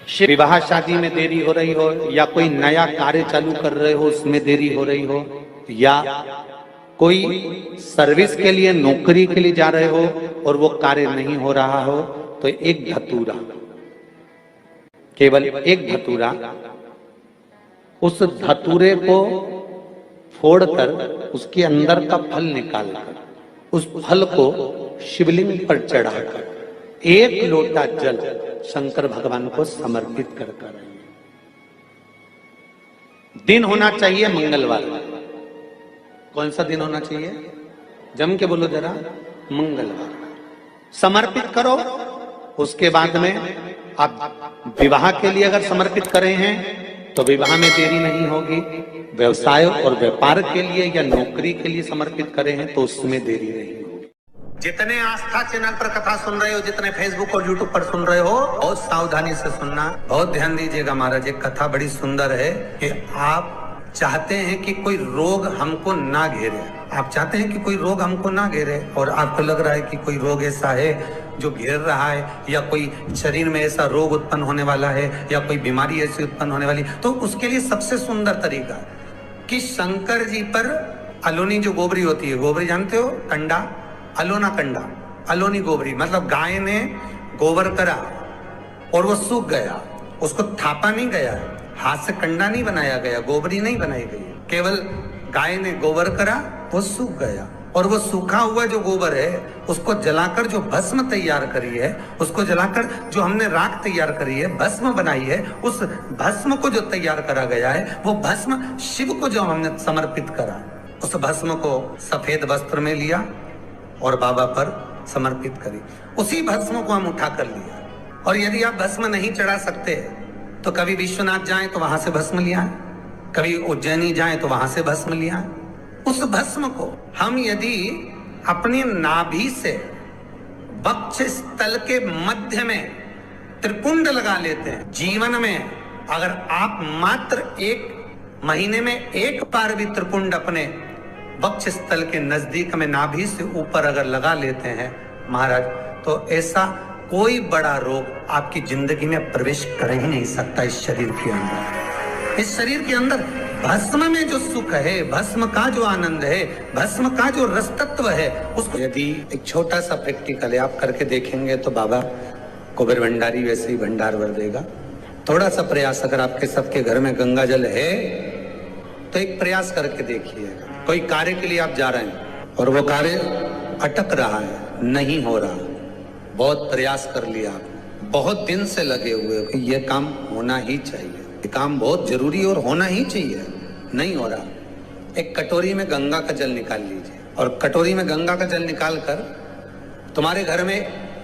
विवाह शादी में देरी हो रही हो, या कोई नया कार्य चालू कर रहे हो उसमें देरी हो रही हो, या कोई सर्विस के लिए नौकरी के लिए जा रहे हो और वो कार्य नहीं हो रहा हो, तो एक धतूरा, केवल एक धतूरा, उस धतूरे को फोड़कर उसके अंदर का फल निकालकर उस फल को शिवलिंग पर चढ़ाकर एक लोटा जल शंकर भगवान को समर्पित कर कर आइए। दिन होना चाहिए मंगलवार। कौन सा दिन होना चाहिए? जम के बोलो जरा, मंगलवार। समर्पित करो। उसके बाद में आप विवाह के लिए अगर समर्पित करे हैं तो विवाह में देरी नहीं होगी। व्यवसाय और व्यापार के लिए या नौकरी के लिए समर्पित करे हैं तो उसमें देरी नहीं होगी। जितने आस्था चैनल पर कथा सुन रहे हो, जितने फेसबुक और यूट्यूब पर सुन रहे हो, बहुत सावधानी से सुनना, बहुत ध्यान दीजिएगा। महाराज एक कथा बड़ी सुंदर है कि आप चाहते हैं कि कोई रोग हमको ना घेरे, आप चाहते हैं कि कोई रोग हमको ना घेरे, और आपको लग रहा है कि कोई रोग ऐसा है जो घेर रहा है, या कोई शरीर में ऐसा रोग उत्पन्न होने वाला है, या कोई बीमारी ऐसी उत्पन्न होने वाली, तो उसके लिए सबसे सुंदर तरीका है कि शंकर जी पर अलोनी जो गोबरी होती है, गोबरी जानते हो, कंडा, अलोना कंडा, अलोनी गोबरी, मतलब गाय ने गोबर करा और वो सूख गया, उसको थापा नहीं गया, हाथ से कंडा नहीं बनाया गया, गोबरी नहीं बनाई गई, केवल गाय ने गोबर करा, वो सूख गया, और वो सूखा हुआ जो गोबर है उसको जलाकर जो भस्म तैयार करी है, उसको जलाकर जो हमने राख तैयार करी है, भस्म बनाई है, उस भस्म को जो तैयार करा गया है, वो भस्म शिव को जो हमने समर्पित करा, उस भस्म को सफेद वस्त्र में लिया और बाबा पर समर्पित करी। उसी भस्म को हम उठा कर लिया। और यदि आप भस्म नहीं चढ़ा सकते तो कभी विश्वनाथ जाएं तो वहां से भस्म लिया है, कभी उज्जैनी जाएं तो वहां से भस्म लिया है। उस भस्म को हम यदि अपनी नाभि से वक्ष स्थल के मध्य में त्रिपुंड लगा लेते हैं, जीवन में अगर आप मात्र एक महीने में एक बार भी त्रिपुंड अपने वक्ष स्थल के नजदीक में नाभि से ऊपर अगर लगा लेते हैं महाराज, तो ऐसा कोई बड़ा रोग आपकी जिंदगी में प्रवेश कर ही नहीं सकता। इस शरीर के अंदर, इस शरीर के अंदर भस्म में जो सुख है, भस्म का जो आनंद है, भस्म का जो रस तत्व है, उसको यदि एक छोटा सा प्रैक्टिकल है आप करके देखेंगे तो बाबा कुबेर भंडारी वैसे ही भंडार भर देगा। थोड़ा सा प्रयास, अगर आपके सबके घर में गंगा जल है तो एक प्रयास करके देखिएगा। कोई कार्य के लिए आप जा रहे हैं और वो कार्य अटक रहा है, नहीं हो रहा, बहुत प्रयास कर लिया, बहुत दिन से लगे हुए कि ये काम होना ही चाहिए, ये काम बहुत जरूरी और होना ही चाहिए, नहीं हो रहा। एक कटोरी में गंगा का जल निकाल लीजिए, और कटोरी में गंगा का जल निकाल कर तुम्हारे घर में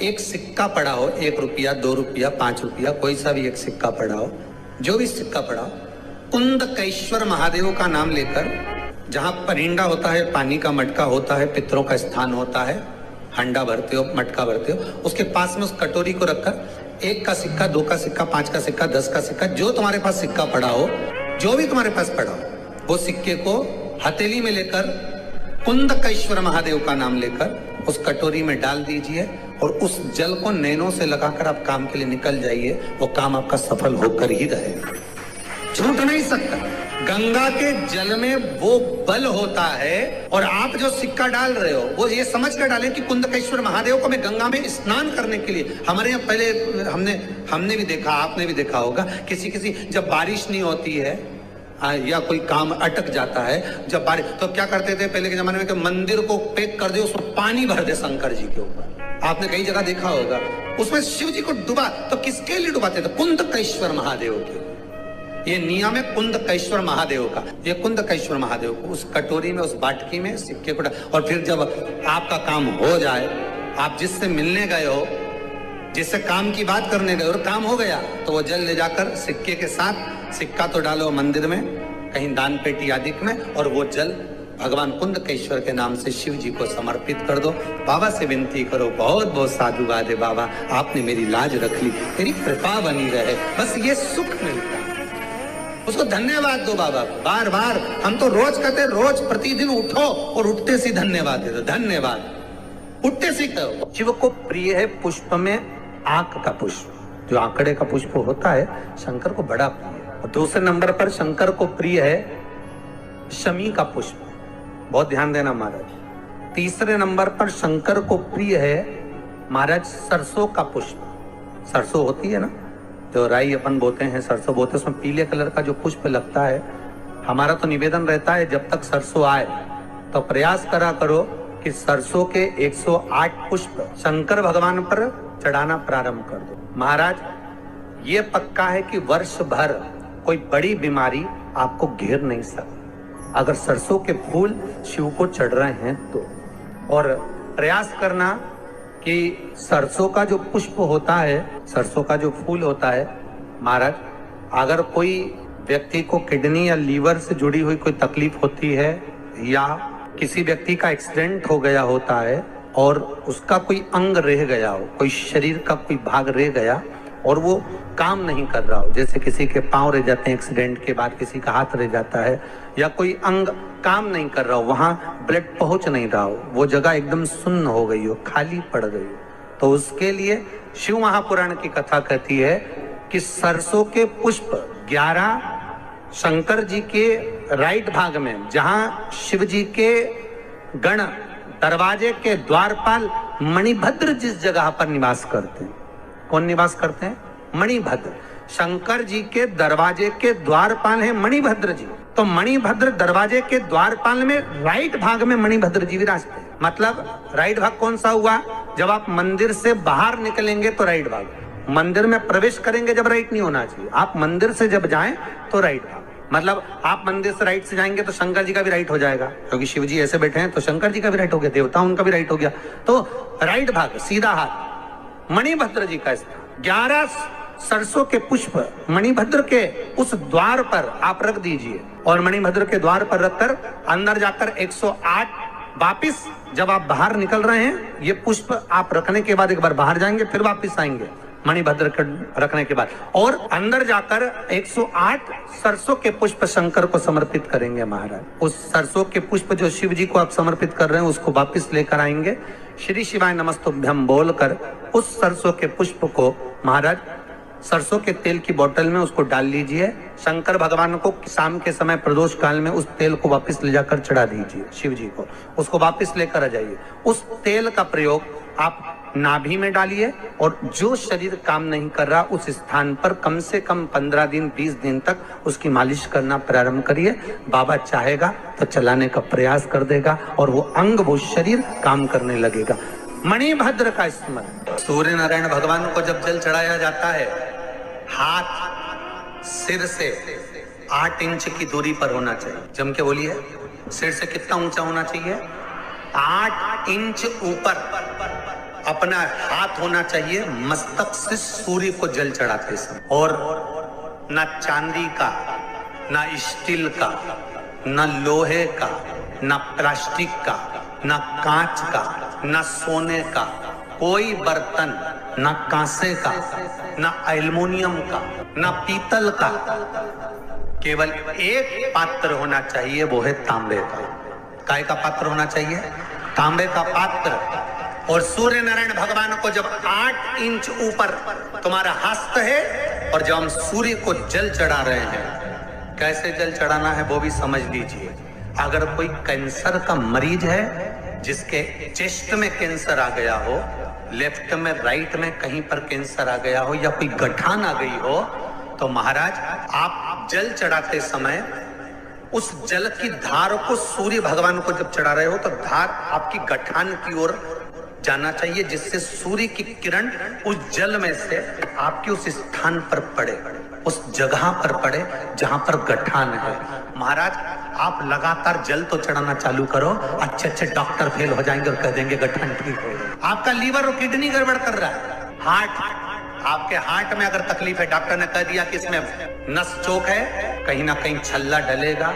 एक सिक्का पड़ा हो, 1 रुपया, 2 रुपया, 5 रुपया, कोई सा भी एक सिक्का पड़ा हो, जो भी सिक्का पड़ा हो, कुंदकेश्वर महादेव का नाम लेकर, जहां परिंडा होता है, पानी का मटका होता है, पितरों का स्थान होता है, हंडा भरते हो, मटका भरते हो, उसके पास में उस कटोरी को रखकर 1 का सिक्का, 2 का सिक्का, 5 का सिक्का, 10 का सिक्का, जो तुम्हारे पास सिक्का पड़ा हो, जो भी तुम्हारे पास पड़ा हो, वो सिक्के को हथेली में लेकर कुंदकेश्वर महादेव का नाम लेकर उस कटोरी में डाल दीजिए, और उस जल को नैनों से लगाकर आप काम के लिए निकल जाइए। वो काम आपका सफल होकर ही रहेगा, छूट नहीं सकता। गंगा के जल में वो बल होता है, और आप जो सिक्का डाल रहे हो वो ये समझ कर डालें कि कुंदकेश्वर महादेव को मैं गंगा में स्नान करने के लिए। हमारे यहाँ पहले हमने भी देखा, आपने भी देखा होगा, किसी जब बारिश नहीं होती है या कोई काम अटक जाता है, जब बारिश, तो क्या करते थे पहले के जमाने में कि मंदिर को पैक कर दे, उसमें पानी भर दे शंकर जी के ऊपर। आपने कई जगह देखा होगा, उसमें शिव जी को डुबा, तो किसके लिए डुबाते थे? कुंदकेश्वर महादेव के। ये नियम है कुंदकेश्वर महादेव का। ये कुंदकेश्वर महादेव को उस कटोरी में, उस बाटकी में सिक्के को, और फिर जब आपका काम हो जाए, आप जिससे मिलने गए हो, जिससे काम की बात करने गए और काम हो गया, तो वो जल ले जाकर सिक्के के साथ, सिक्का तो डालो मंदिर में, कहीं दान पेटी आदि में, और वो जल भगवान कुंदकेश्वर के नाम से शिव जी को समर्पित कर दो। बाबा से विनती करो, बहुत बहुत साधुवाद है बाबा, आपने मेरी लाज रख ली, तेरी कृपा बनी रहे, बस ये सुख मिलता है, उसको धन्यवाद दो बाबा। बार बार हम तो रोज कहते, रोज प्रतिदिन उठो और उठते सी धन्यवाद दे दो, धन्यवाद, उठते सी कहो। शिव को प्रिय है पुष्प में आंख का पुष्प, जो आंकड़े का पुष्प होता है शंकर को बड़ा प्रिय है। और दूसरे नंबर पर शंकर को प्रिय है शमी का पुष्प, बहुत ध्यान देना महाराज। तीसरे नंबर पर शंकर को प्रिय है महाराज सरसों का पुष्प। सरसों होती है ना, जो राई अपन बोते हैं, सरसों बोते हैं, उसमें पीले कलर का जो पुष्प लगता है। हमारा तो निवेदन रहता है जब तक सरसों आए तो प्रयास करा करो कि सरसों के 108 पुष्प शंकर भगवान पर चढ़ाना प्रारंभ कर दो। महाराज ये पक्का है कि वर्ष भर कोई बड़ी बीमारी आपको घेर नहीं सकती अगर सरसों के फूल शिव को चढ़ रहे हैं तो। और प्रयास करना कि सरसों का जो पुष्प होता है, सरसों का जो फूल होता है महाराज, अगर कोई व्यक्ति को किडनी या लीवर से जुड़ी हुई कोई तकलीफ होती है या किसी व्यक्ति का एक्सीडेंट हो गया होता है और उसका कोई अंग रह गया हो, कोई शरीर का कोई भाग रह गया और वो काम नहीं कर रहा हो, जैसे किसी के पांव रह जाते हैं एक्सीडेंट के बाद, किसी का हाथ रह जाता है, या कोई अंग काम नहीं कर रहा हो, वहां ब्लड पहुंच नहीं रहा हो, वो जगह एकदम सुन्न हो गई हो, खाली पड़ गई हो, तो उसके लिए शिव महापुराण की कथा कहती है कि सरसों के पुष्प 11 शंकर जी के राइट भाग में, जहां शिव जी के गण दरवाजे के द्वारपाल मणिभद्र जिस जगह पर निवास करते हैं, कौन निवास करते हैं? मणिभद्र। शंकर जी के दरवाजे के द्वारपाल हैं मणिभद्र जी, तो मणिभद्र दरवाजे के द्वारपाल में राइट भाग में मणिभद्र जी विराजते हैं। मतलब राइट भाग कौन सा हुआ? जब आप मंदिर से बाहर निकलेंगे तो राइट भाग, मंदिर में प्रवेश करेंगे जब राइट नहीं होना चाहिए, आप मंदिर से जब जाएं तो राइट भाग। मतलब आप मंदिर से राइट से जाएंगे तो शंकर जी का भी राइट हो जाएगा, क्योंकि शिव जी ऐसे बैठे हैं तो शंकर जी का भी राइट हो गया, देवता उनका भी राइट हो गया, तो राइट भाग सीधा हाथ मणिभद्र जी का स्थान। 11 सरसों के पुष्प मणिभद्र के उस द्वार पर आप रख दीजिए और मणिभद्र के द्वार पर रखकर अंदर जाकर 108 वापिस जब आप बाहर निकल रहे हैं, ये पुष्प आप रखने के बाद एक बार बाहर जाएंगे फिर वापिस आएंगे मणिभद्र के रखने के बाद, और अंदर जाकर 108 सरसों के पुष्प शंकर को समर्पित करेंगे महाराज। उस सरसों के पुष्प जो शिव जी को आप समर्पित कर रहे हैं उसको वापिस लेकर आएंगे, श्री शिवाय नमस्तुभ्यम बोलकर उस सरसों के पुष्प को महाराज सरसों के तेल की बोतल में उसको डाल लीजिए। शंकर भगवान को शाम के समय प्रदोष काल में उस तेल को वापस ले जाकर चढ़ा दीजिए शिव जी को, उसको वापस लेकर आ जाइए। उस तेल का प्रयोग आप नाभि में डालिए और जो शरीर काम नहीं कर रहा उस स्थान पर कम से कम 15 दिन 20 दिन तक उसकी मालिश करना प्रारंभ करिए। बाबा चाहेगा तो चलाने का प्रयास कर देगा और वो अंग वो शरीर काम करने लगेगा। मणिभद्र का स्मरण। सूर्य नारायण भगवान को जब जल चढ़ाया जाता है, हाथ सिर से 8 इंच की दूरी पर होना चाहिए। जम के बोलिए, सिर से कितना ऊंचा होना चाहिए? 8 इंच ऊपर अपना हाथ होना चाहिए मस्तक से सूर्य को जल चढ़ाते समय। और ना चांदी का, ना स्टील का, ना लोहे का, ना प्लास्टिक का, ना कांच का, ना सोने का कोई बर्तन, ना कांसे का, ना एल्युमिनियम का, ना पीतल का, केवल एक पात्र होना चाहिए, वो है तांबे का। काय का पात्र होना चाहिए? तांबे का पात्र। और सूर्य नारायण भगवान को जब 8 इंच ऊपर तुम्हारा हस्त है और जब हम सूर्य को जल चढ़ा रहे हैं, कैसे जल चढ़ाना है वो भी समझ लीजिए। अगर कोई कैंसर का मरीज है, जिसके चेस्ट में कैंसर आ गया हो, लेफ्ट में राइट में कहीं पर कैंसर आ गया हो या कोई गठान आ गई हो, तो महाराज आप जल चढ़ाते समय उस जल की धार को सूर्य भगवान को जब चढ़ा रहे हो तो धार आपकी गठान की ओर जाना चाहिए, जिससे सूर्य की किरण उस जल में से आपके उस स्थान पर पड़े, उस जगह पर पड़े जहां पर गठान है। महाराज आप लगातार जल तो चढ़ाना चालू करो, अच्छे डॉक्टर फेल हो जाएंगे और कह देंगे गठान ठीक हो गया। आपका लीवर और किडनी गड़बड़ कर रहा है, हार्ट, आपके हार्ट में अगर तकलीफ है, डॉक्टर ने कह दिया कि इसमें नस चौक है, कहीं ना कहीं छल्ला डलेगा,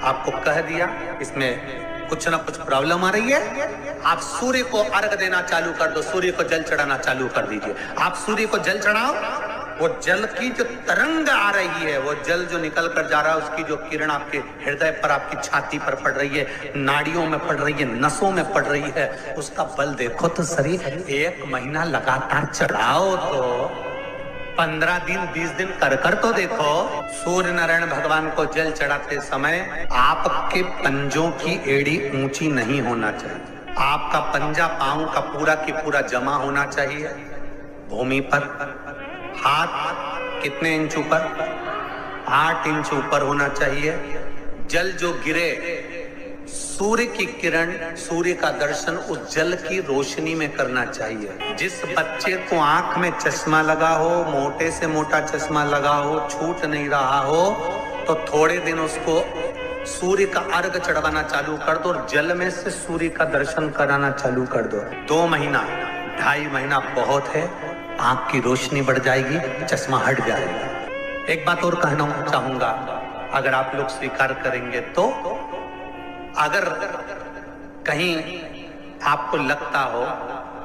आपको कह दिया इसमें कुछ ना कुछ प्रॉब्लम आ रही है, आप सूर्य को अर्घ देना चालू कर दो, सूर्य को जल चढ़ाना चालू कर दीजिए। आप सूर्य को जल चढ़ाओ, वो जल की जो तरंग आ रही है, वो जल जो निकल कर जा रहा है, उसकी जो किरण आपके हृदय पर, आपकी छाती पर पड़ रही है, नाड़ियों में पड़ रही है, नसों में पड़ रही है, उसका बल देखो तो सही। 1 महीना लगातार चढ़ाओ तो 15 दिन 20 दिन कर तो देखो। सूर्य नारायण भगवान को जल चढ़ाते समय आपके पंजों की एड़ी ऊंची नहीं होना चाहिए। आपका पंजा पांव का पूरा की पूरा जमा होना चाहिए भूमि पर। हाथ कितने इंच ऊपर? 8 इंच ऊपर होना चाहिए। जल जो गिरे, सूर्य की किरण, सूर्य का दर्शन उस जल की रोशनी में करना चाहिए। जिस बच्चे को आंख में चश्मा लगा हो, मोटे से मोटा चश्मा लगा हो, छूट नहीं रहा हो, तो थोड़े दिन उसको सूर्य का अर्घ चढ़वाना चालू कर दो और जल में से सूर्य का दर्शन कराना चालू कर दो। 2 महीना 2.5 महीना बहुत है, आंख की रोशनी बढ़ जाएगी, चश्मा हट जाएगा। एक बात और कहना चाहूंगा, अगर आप लोग स्वीकार करेंगे तो, अगर कहीं आपको लगता हो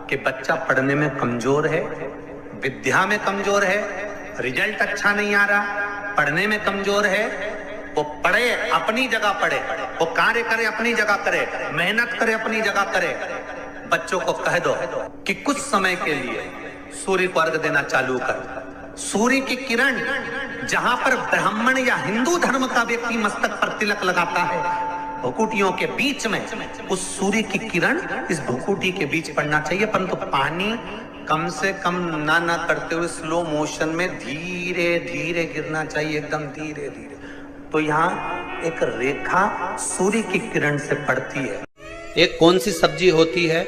कि बच्चा पढ़ने में कमजोर है, विद्या में कमजोर है, रिजल्ट अच्छा नहीं आ रहा, पढ़ने में कमजोर है, वो पढ़े, अपनी जगह पढ़े, वो कार्य करे, अपनी जगह करे, मेहनत करे, अपनी जगह करे। बच्चों को कह दो कि कुछ समय के लिए सूर्य को अर्घ देना चालू कर। सूर्य की किरण जहां पर ब्राह्मण या हिंदू धर्म का व्यक्ति मस्तक पर तिलक लगाता है, भुकुटियों के बीच में उस सूर्य की किरण इस भुकुटी के बीच पड़ना चाहिए, परंतु पानी कम से कम ना करते हुए स्लो मोशन में धीरे धीरे गिरना चाहिए, एकदम धीरे धीरे। तो यहाँ एक रेखा सूर्य की किरण से पड़ती है। एक कौन सी सब्जी होती है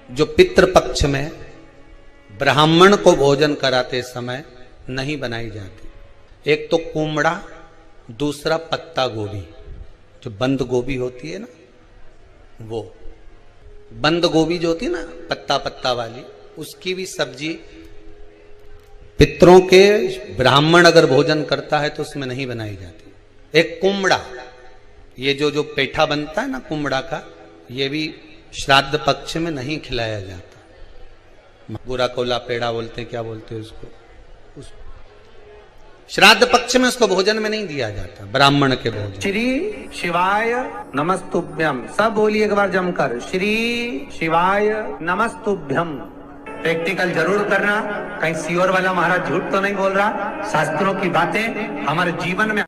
जो पितृपक्ष में ब्राह्मण को भोजन कराते समय नहीं बनाई जाती? एक तो कुमड़ा, दूसरा पत्ता गोभी, जो बंद गोभी होती है ना, वो बंद गोभी जो होती है ना पत्ता पत्ता वाली, उसकी भी सब्जी पितरों के ब्राह्मण अगर भोजन करता है तो उसमें नहीं बनाई जाती। एक कुमड़ा, ये जो पेठा बनता है ना कुमड़ा का, ये भी श्राद्ध पक्ष में नहीं खिलाया जाता। बुरा कोला पेड़ा बोलते हैं, क्या बोलते हैं उसको, उस श्राद्ध पक्ष में उसको भोजन में नहीं दिया जाता, ब्राह्मण के भोजन। श्री शिवाय नमस्तुभ्यम, सब बोलिए एक बार जमकर, श्री शिवाय नमस्तुभ्यम। प्रैक्टिकल जरूर करना, कहीं सियोर वाला महाराज झूठ तो नहीं बोल रहा। शास्त्रों की बातें हमारे जीवन में